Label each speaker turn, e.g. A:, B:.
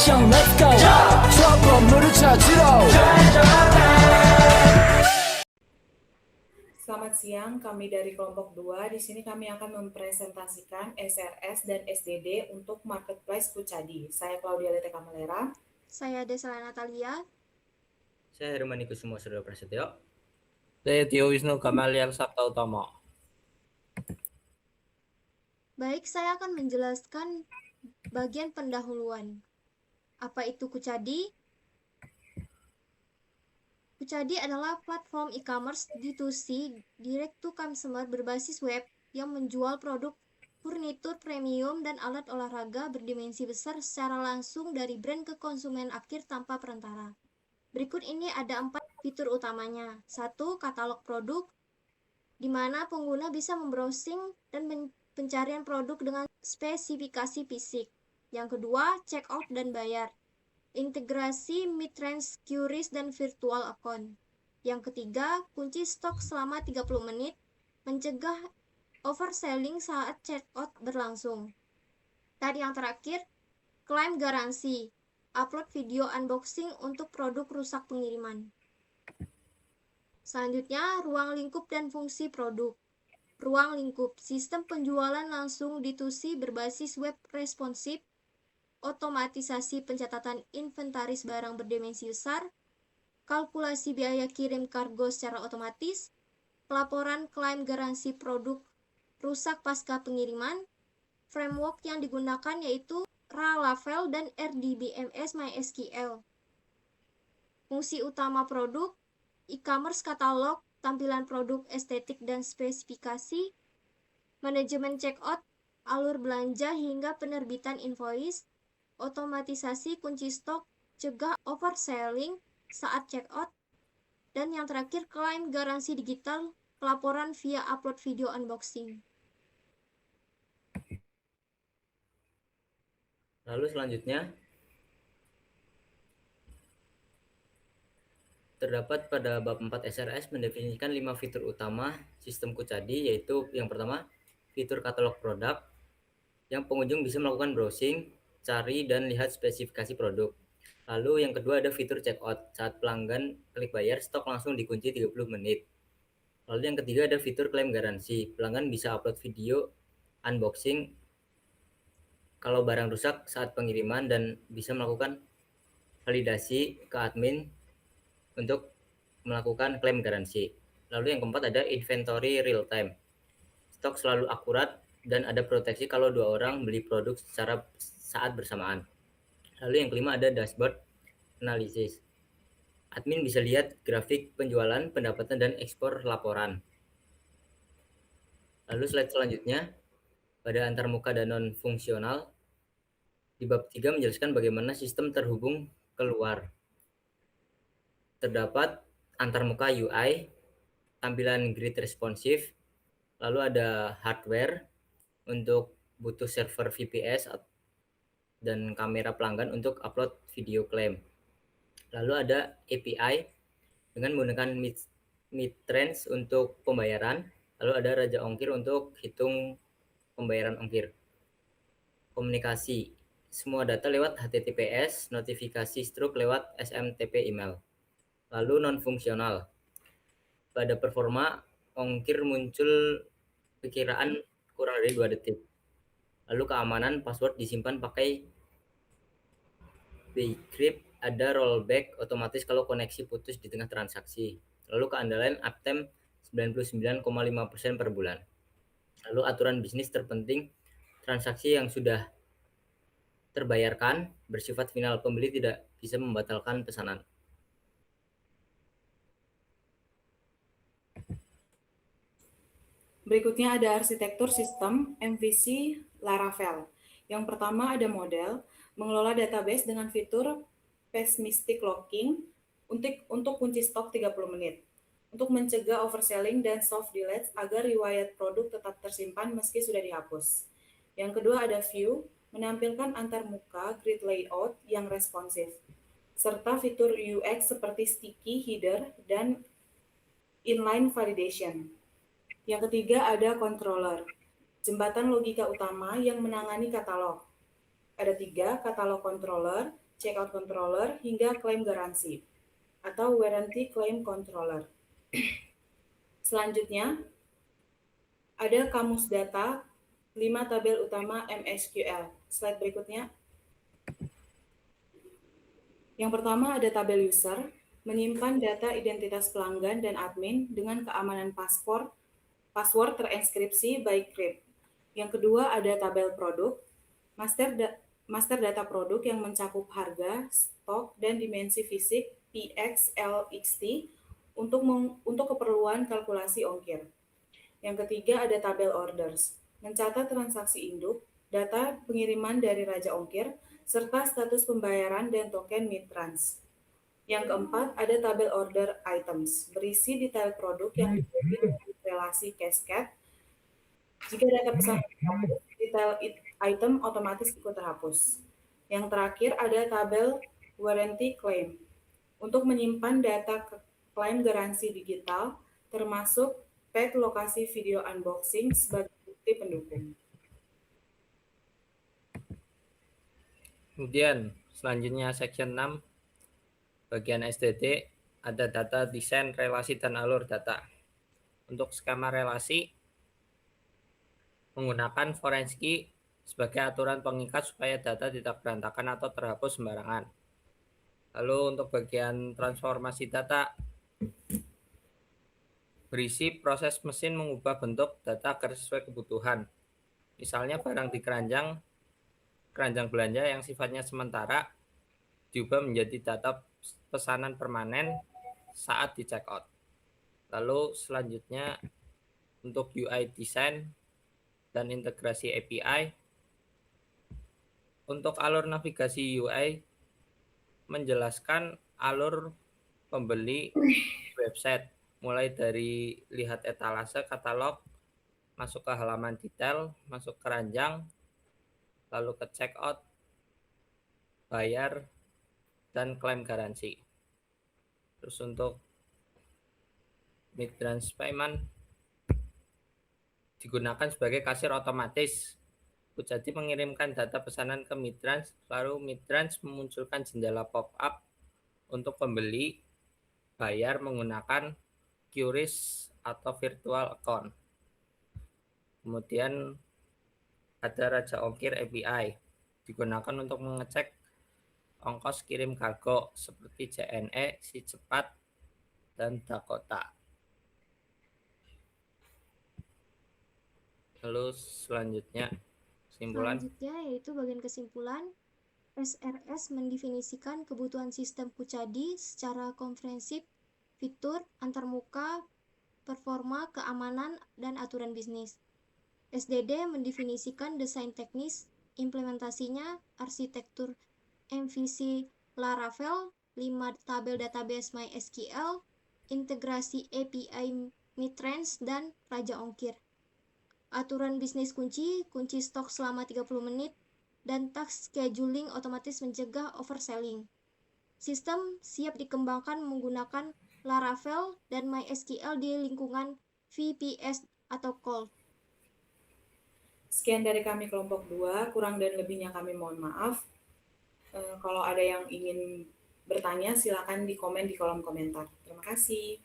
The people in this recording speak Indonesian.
A: action let's go 저 건물을 찾으러
B: Selamat siang, kami dari kelompok 2. Di sini kami akan mempresentasikan SRS dan SDD untuk Marketplace Kucadi. Saya Claudia Lete Kamalera.
C: Saya Desa Natalia.
D: Saya Hermani Kusumo Suryo Prasetyo.
E: Saya Tio Wisnu Gamaliel Sabta Utama.
C: Baik, saya akan menjelaskan bagian pendahuluan. Apa itu Kucadi? Kucadi adalah platform e-commerce D2C direct to consumer berbasis web yang menjual produk furnitur premium dan alat olahraga berdimensi besar secara langsung dari brand ke konsumen akhir tanpa perantara. Berikut ini ada 4 fitur utamanya. 1. Katalog produk, di mana pengguna bisa membrowsing dan pencarian produk dengan spesifikasi fisik. Yang kedua, checkout dan bayar. Integrasi mid-range QRIS dan virtual account. Yang ketiga, kunci stok selama 30 menit, mencegah overselling saat checkout berlangsung. Dan yang terakhir, klaim garansi, upload video unboxing untuk produk rusak pengiriman. Selanjutnya, ruang lingkup dan fungsi produk. Ruang lingkup, sistem penjualan langsung D2C berbasis web responsif, otomatisasi pencatatan inventaris barang berdimensi besar, kalkulasi biaya kirim kargo secara otomatis, pelaporan klaim garansi produk rusak pasca pengiriman. Framework yang digunakan yaitu Laravel dan RDBMS MySQL. Fungsi utama produk, e-commerce katalog, tampilan produk estetik dan spesifikasi, manajemen checkout, alur belanja hingga penerbitan invoice, otomatisasi kunci stok, cegah overselling saat checkout, dan yang terakhir klaim garansi digital, pelaporan via upload video unboxing.
D: Lalu selanjutnya, terdapat pada bab 4 SRS mendefinisikan 5 fitur utama sistem Kucadi, yaitu yang pertama, fitur katalog produk, yang pengunjung bisa melakukan browsing, cari dan lihat spesifikasi produk. Lalu yang kedua ada fitur checkout, saat pelanggan klik bayar, stok langsung dikunci 30 menit. Lalu yang ketiga ada fitur klaim garansi, pelanggan bisa upload video unboxing kalau barang rusak saat pengiriman dan bisa melakukan validasi ke admin untuk melakukan klaim garansi. Lalu yang keempat ada inventory real time, stok selalu akurat dan ada proteksi kalau 2 orang beli produk secara saat bersamaan. Lalu yang kelima ada dashboard analisis, admin bisa lihat grafik penjualan, pendapatan dan ekspor laporan. Lalu slide selanjutnya pada antarmuka dan non fungsional, di bab 3 menjelaskan bagaimana sistem terhubung keluar. Terdapat antarmuka UI, tampilan grid responsif, lalu ada hardware untuk butuh server VPS dan kamera pelanggan untuk upload video klaim. Lalu ada API dengan menggunakan mid-range untuk pembayaran, lalu ada raja ongkir untuk hitung pembayaran ongkir. Komunikasi, semua data lewat HTTPS, notifikasi stroke lewat SMTP email. Lalu non-fungsional, pada performa ongkir muncul perkiraan kurang dari 2 detik. Lalu keamanan, password disimpan pakai bcrypt, ada rollback otomatis kalau koneksi putus di tengah transaksi. Lalu keandalan uptime 99,5% per bulan. Lalu aturan bisnis terpenting, transaksi yang sudah terbayarkan bersifat final, pembeli tidak bisa membatalkan pesanan.
B: Berikutnya ada arsitektur sistem MVC Laravel. Yang pertama ada model, mengelola database dengan fitur pessimistic locking untuk kunci stok 30 menit. Untuk mencegah overselling dan soft deletes agar riwayat produk tetap tersimpan meski sudah dihapus. Yang kedua ada view, menampilkan antarmuka grid layout yang responsif, serta fitur UX seperti sticky header dan inline validation. Yang ketiga ada controller, jembatan logika utama yang menangani katalog. Ada 3 katalog controller, checkout controller, hingga klaim garansi atau warranty claim controller. Selanjutnya, ada kamus data 5 tabel utama MSQL. Slide berikutnya. Yang pertama ada tabel user, menyimpan data identitas pelanggan dan admin dengan keamanan password terenskripsi by crypt. Yang kedua ada tabel produk, master data produk yang mencakup harga, stok, dan dimensi fisik PX, LXT untuk keperluan kalkulasi ongkir. Yang ketiga ada tabel orders, mencatat transaksi induk, data pengiriman dari raja ongkir, serta status pembayaran dan token mid-trans. Yang keempat ada tabel order items, berisi detail produk yang dibagi dengan relasi cascade. Jika data pesan terhapus, detail item otomatis ikut terhapus. Yang terakhir ada tabel warranty claim, untuk menyimpan data klaim garansi digital, termasuk tag lokasi video unboxing sebagai bukti pendukung.
E: Kemudian selanjutnya section 6 bagian SDD ada data desain relasi dan alur data. Untuk skema relasi menggunakan forensic sebagai aturan pengikat supaya data tidak berantakan atau terhapus sembarangan. Lalu untuk bagian transformasi data berisi proses mesin mengubah bentuk data agar sesuai kebutuhan. Misalnya barang di keranjang belanja yang sifatnya sementara diubah menjadi data pesanan permanen saat di check out. Lalu selanjutnya untuk UI design dan integrasi API. Untuk alur navigasi UI menjelaskan alur pembeli website, mulai dari lihat etalase, katalog, masuk ke halaman detail, masuk keranjang, lalu ke checkout, bayar, dan klaim garansi. Terus untuk mid-trans payment digunakan sebagai kasir otomatis. Kucadi mengirimkan data pesanan ke mid-trans, lalu mid-trans memunculkan jendela pop-up untuk pembeli bayar menggunakan QRIS atau virtual account. Kemudian ada Raja Ongkir API, digunakan untuk mengecek ongkos kirim kargo seperti JNE, Si Cepat, dan Dakota. Lalu selanjutnya kesimpulan.
C: Selanjutnya yaitu bagian kesimpulan. SRS mendefinisikan kebutuhan sistem Kucadi secara komprehensif, fitur, antarmuka, performa, keamanan, dan aturan bisnis. SDD mendefinisikan desain teknis, implementasinya, arsitektur MVC Laravel, 5 tabel database MySQL, integrasi API mid-trans, dan Raja Ongkir. Aturan bisnis kunci stok selama 30 menit, dan task scheduling otomatis mencegah overselling. Sistem siap dikembangkan menggunakan Laravel dan MySQL di lingkungan VPS atau Cold.
B: Sekian dari kami kelompok 2, kurang dan lebihnya kami mohon maaf. Kalau ada yang ingin bertanya, silakan di komen di kolom komentar. Terima kasih.